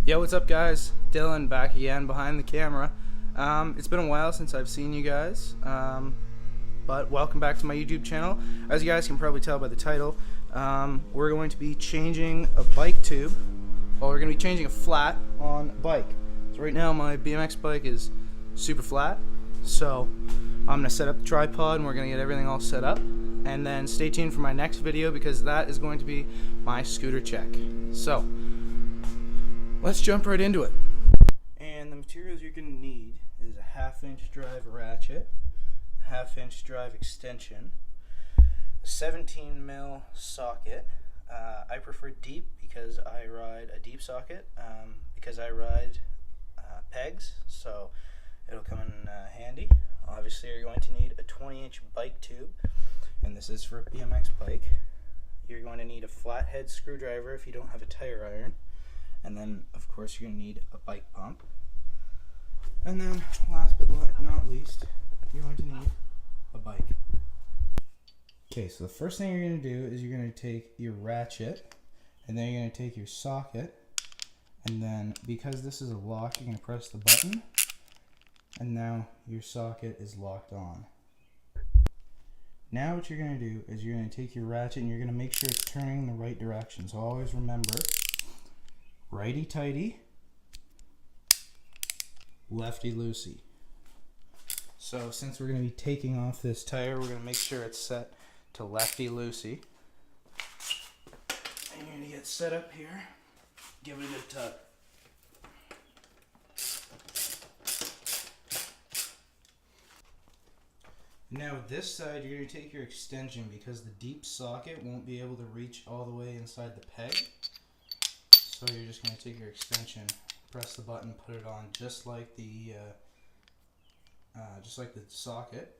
Yo, what's up, guys? Dylan back again behind the camera. It's been a while since I've seen you guys, but welcome back to my YouTube channel. As you guys can probably tell by the title, we're going to be changing a bike tube. Well, we're going to be changing a flat on a bike. So right now my BMX bike is super flat, so I'm going to set up the tripod and we're going to get everything all set up. And then stay tuned for my next video because that is going to be my scooter check. So let's jump right into it. And the materials you're going to need is a 1/2-inch drive ratchet, 1/2-inch drive extension, a 17mm socket. I prefer deep because I ride a deep socket, because I ride pegs, so it'll come in handy. Obviously you're going to need a 20-inch bike tube, and this is for a BMX bike. You're going to need a flathead screwdriver if you don't have a tire iron. And then, of course, you're going to need a bike pump. And then, last but not least, you're going to need a bike. Okay, so the first thing you're going to do is you're going to take your ratchet, and then you're going to take your socket, and then, because this is a lock, you're going to press the button, and now your socket is locked on. Now what you're going to do is you're going to take your ratchet and you're going to make sure it's turning in the right direction. So always remember, righty tighty, lefty loosey. So since we're going to be taking off this tire, we're going to make sure it's set to lefty loosey. And you're going to get set up here. Give it a good tug. Now with this side, you're going to take your extension because the deep socket won't be able to reach all the way inside the peg. So you're just going to take your extension, press the button, put it on just like the socket.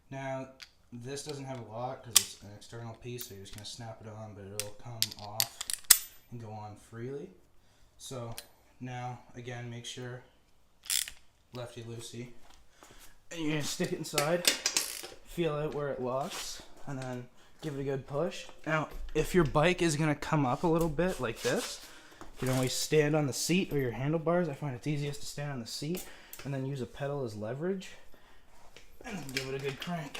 Now this doesn't have a lock because it's an external piece, so you're just going to snap it on, but it'll come off and go on freely. So now again, make sure lefty loosey, and you're going to stick it inside, feel out where it locks, and then give it a good push. Now if your bike is going to come up a little bit like this, you can always stand on the seat or your handlebars. I find it's easiest to stand on the seat and then use a pedal as leverage and then give it a good crank.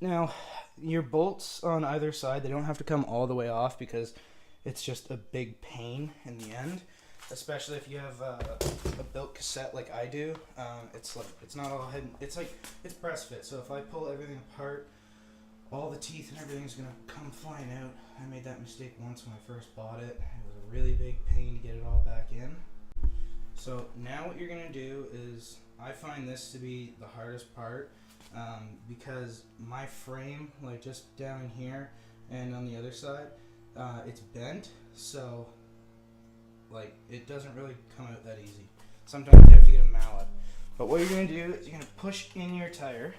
Now your bolts on either side, they don't have to come all the way off because it's just a big pain in the end, especially if you have a built cassette like I do. It's not all hidden. It's press fit, so if I pull everything apart, all the teeth and everything's gonna come flying out. I made that mistake once when I first bought it. It was a really big pain to get it all back in. So now what you're gonna do is, I find this to be the hardest part, because my frame, like just down here and on the other side, it's bent, so like it doesn't really come out that easy. Sometimes you have to get a mallet. But what you're gonna do is you're gonna push in your tire.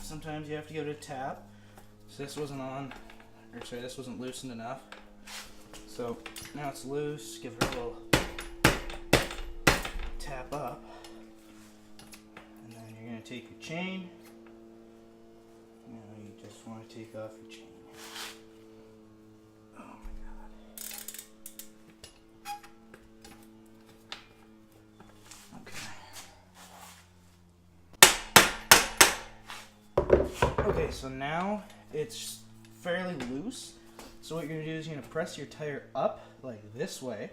Sometimes you have to give it a tap. So this wasn't on, or sorry, this wasn't loosened enough. So now it's loose. Give it a little tap up, and then you're gonna take your chain. Now you just want to take off your chain. Oh my god. Okay, so now it's fairly loose. So what you're going to do is you're going to press your tire up like this way.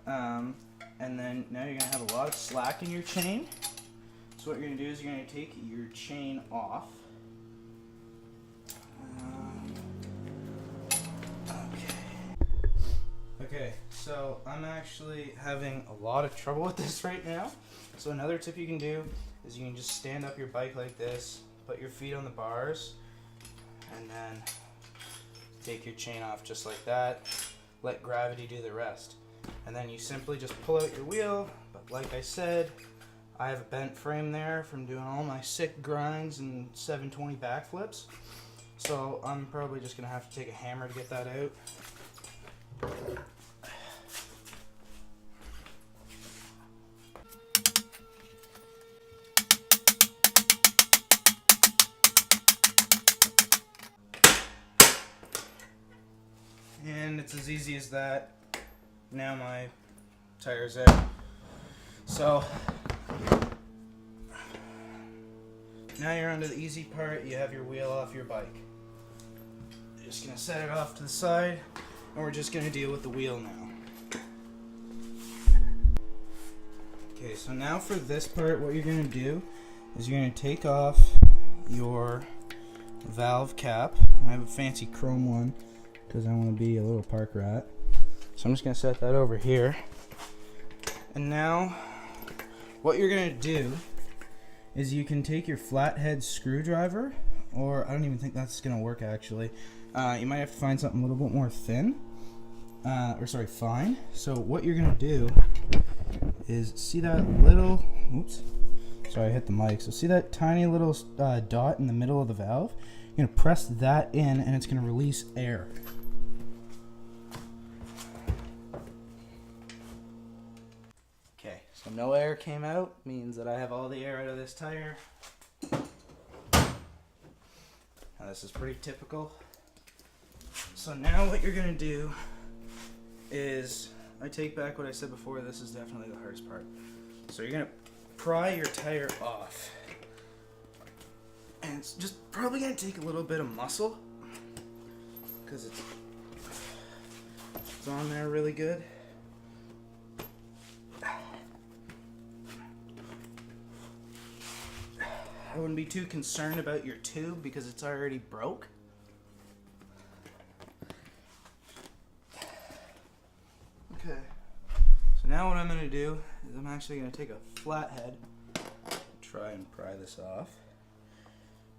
And then now you're going to have a lot of slack in your chain. So what you're going to do is you're going to take your chain off. Okay, so I'm actually having a lot of trouble with this right now. So another tip you can do is you can just stand up your bike like this, put your feet on the bars, and then take your chain off just like that. Let gravity do the rest. And then you simply just pull out your wheel. But like I said, I have a bent frame there from doing all my sick grinds and 720 backflips. So I'm probably just going to have to take a hammer to get that out. and it's as easy as that. Now my tire's out. So now you're onto the easy part. You have your wheel off your bike. You're just gonna set it off to the side, and we're just gonna deal with the wheel now. Okay, so now for this part, what you're gonna do is you're gonna take off your valve cap. I have a fancy chrome one because I want to be a little park rat. So I'm just gonna set that over here. And now what you're gonna do is you can take your flathead screwdriver, or I don't even think that's gonna work actually. You might have to find something a little bit more thin, fine. So what you're gonna do is see that little, oops, sorry I hit the mic. So see that tiny little dot in the middle of the valve? You're gonna press that in and it's gonna release air. Okay, so no air came out, means that I have all the air out of this tire. Now this is pretty typical. So now what you're gonna do is, I take back what I said before, this is definitely the hardest part. So you're gonna pry your tire off. And it's just probably gonna take a little bit of muscle because it's on there really good. I wouldn't be too concerned about your tube because it's already broke. Okay, so now what I'm going to do is I'm actually going to take a flathead, try and pry this off,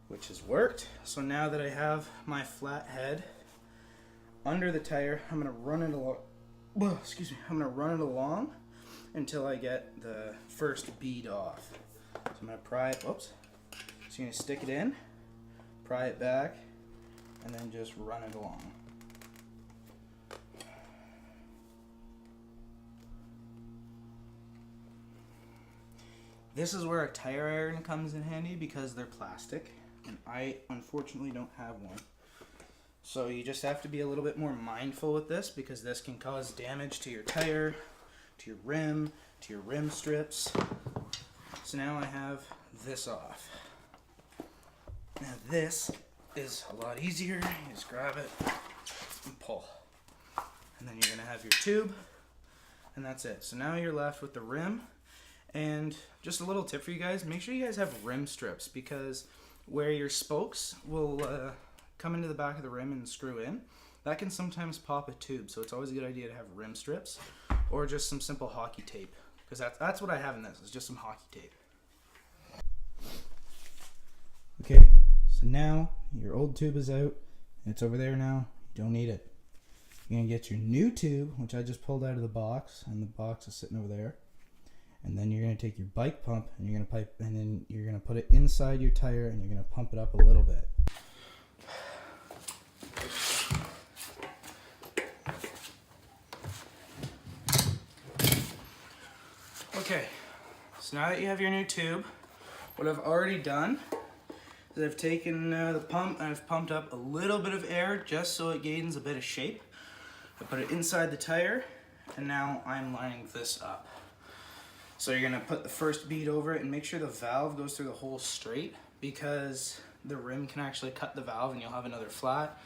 which has worked. So now that I have my flathead under the tire, I'm going to run it along. I'm going to run it along until I get the first bead off. So I'm going to pry it. Whoops. So you're going to stick it in, pry it back, and then just run it along. This is where a tire iron comes in handy because they're plastic, and I unfortunately don't have one. So you just have to be a little bit more mindful with this because this can cause damage to your tire, to your rim strips. So now I have this off. Now this is a lot easier. You just grab it and pull. And then you're gonna have your tube, and that's it. So now you're left with the rim. And just a little tip for you guys, make sure you guys have rim strips because where your spokes will come into the back of the rim and screw in, that can sometimes pop a tube. So it's always a good idea to have rim strips or just some simple hockey tape, because that's what I have in this, is just some hockey tape. Okay, so now your old tube is out and it's over there now. You don't need it. You're gonna get your new tube, which I just pulled out of the box, and the box is sitting over there. And then you're gonna take your bike pump and you're gonna put it inside your tire and you're gonna pump it up a little bit. Okay, so now that you have your new tube, what I've already done is I've taken the pump and I've pumped up a little bit of air just so it gains a bit of shape. I put it inside the tire and now I'm lining this up. So you're gonna put the first bead over it and make sure the valve goes through the hole straight, because the rim can actually cut the valve and you'll have another flat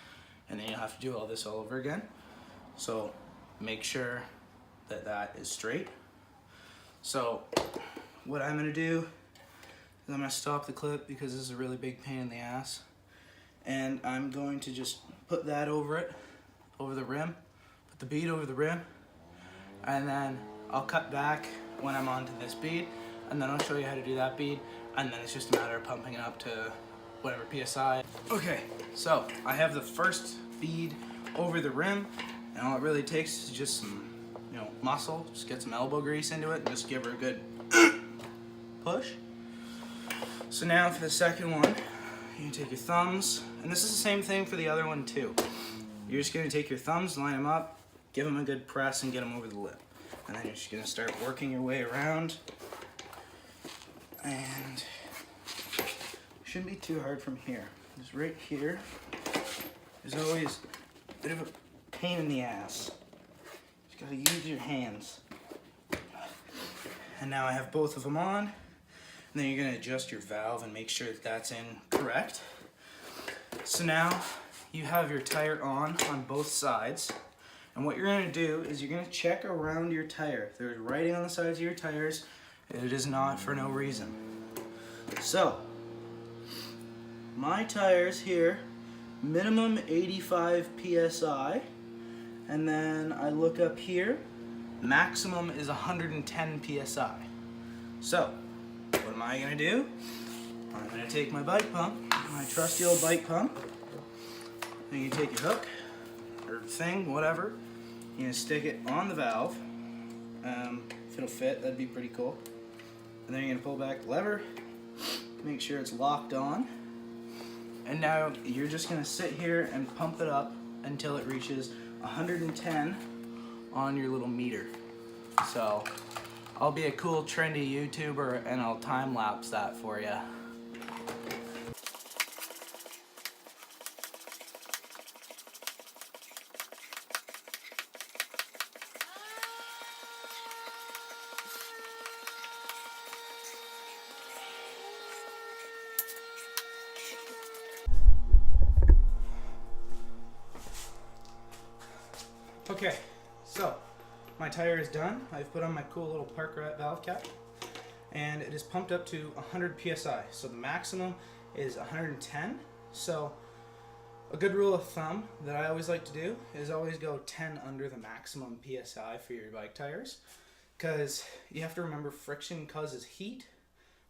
and then you'll have to do all this all over again. So make sure that that is straight. So what I'm gonna do is I'm gonna stop the clip because this is a really big pain in the ass. And I'm going to just put that over it, over the rim, put the bead over the rim, and then I'll cut back when I'm onto this bead, and then I'll show you how to do that bead, and then it's just a matter of pumping it up to whatever PSI. Okay, so I have the first bead over the rim, and all it really takes is just some, muscle. Just get some elbow grease into it and just give her a good push. So now for the second one, you can take your thumbs, and this is the same thing for the other one too. You're just gonna take your thumbs, line them up, give them a good press, and get them over the lip. And then you're just gonna start working your way around. And it shouldn't be too hard from here. Just right here, there's always a bit of a pain in the ass. Just gotta use your hands. And now I have both of them on. And then you're gonna adjust your valve and make sure that that's in correct. So now you have your tire on both sides. And what you're gonna do is you're gonna check around your tire. If there's writing on the sides of your tires, it is not for no reason. So, my tires here, minimum 85 PSI. And then I look up here, maximum is 110 PSI. So, what am I gonna do? I'm gonna take my bike pump, my trusty old bike pump. Then you take your hook, or thing, whatever. You're gonna stick it on the valve. If it'll fit, that'd be pretty cool. And then you're gonna pull back the lever, make sure it's locked on. And now you're just gonna sit here and pump it up until it reaches 110 on your little meter. So I'll be a cool trendy YouTuber and I'll time lapse that for you. Okay, so my tire is done. I've put on my cool little Park Rat valve cap and it is pumped up to 100 PSI. So the maximum is 110. So a good rule of thumb that I always like to do is always go 10 under the maximum PSI for your bike tires, because you have to remember friction causes heat,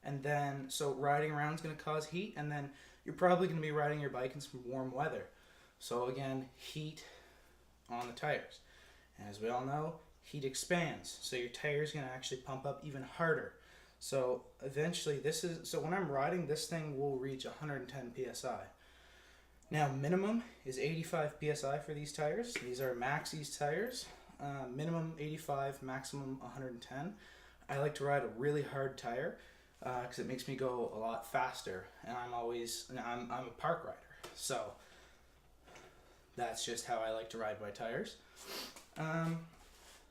and then so riding around is going to cause heat, and then you're probably going to be riding your bike in some warm weather. So again, heat on the tires. And as we all know, heat expands. So your tire is going to actually pump up even harder. So eventually when I'm riding, this thing will reach 110 PSI. Now minimum is 85 PSI for these tires. These are Maxxis tires. Minimum 85, maximum 110. I like to ride a really hard tire because it makes me go a lot faster. And I'm a park rider. So that's just how I like to ride my tires.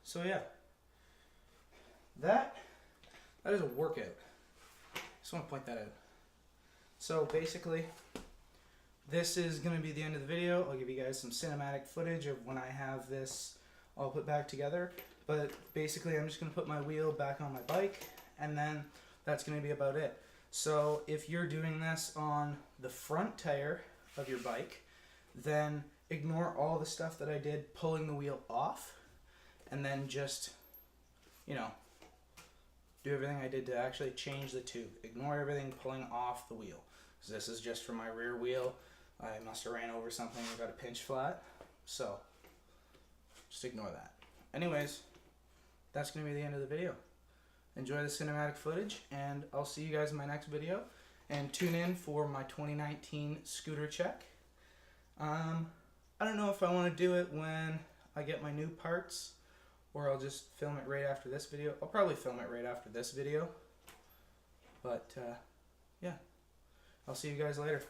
So yeah, that is a workout. Just want to point that out. So basically, this is going to be the end of the video. I'll give you guys some cinematic footage of when I have this all put back together. But basically, I'm just going to put my wheel back on my bike, and then that's going to be about it. So if you're doing this on the front tire of your bike, then ignore all the stuff that I did pulling the wheel off, and then just, do everything I did to actually change the tube. Ignore everything pulling off the wheel. So this is just for my rear wheel. I must have ran over something or got a pinch flat. So just ignore that. Anyways, that's going to be the end of the video. Enjoy the cinematic footage, and I'll see you guys in my next video. And tune in for my 2019 scooter check. I don't know if I want to do it when I get my new parts, or I'll just film it right after this video. I'll probably film it right after this video. But, yeah. I'll see you guys later.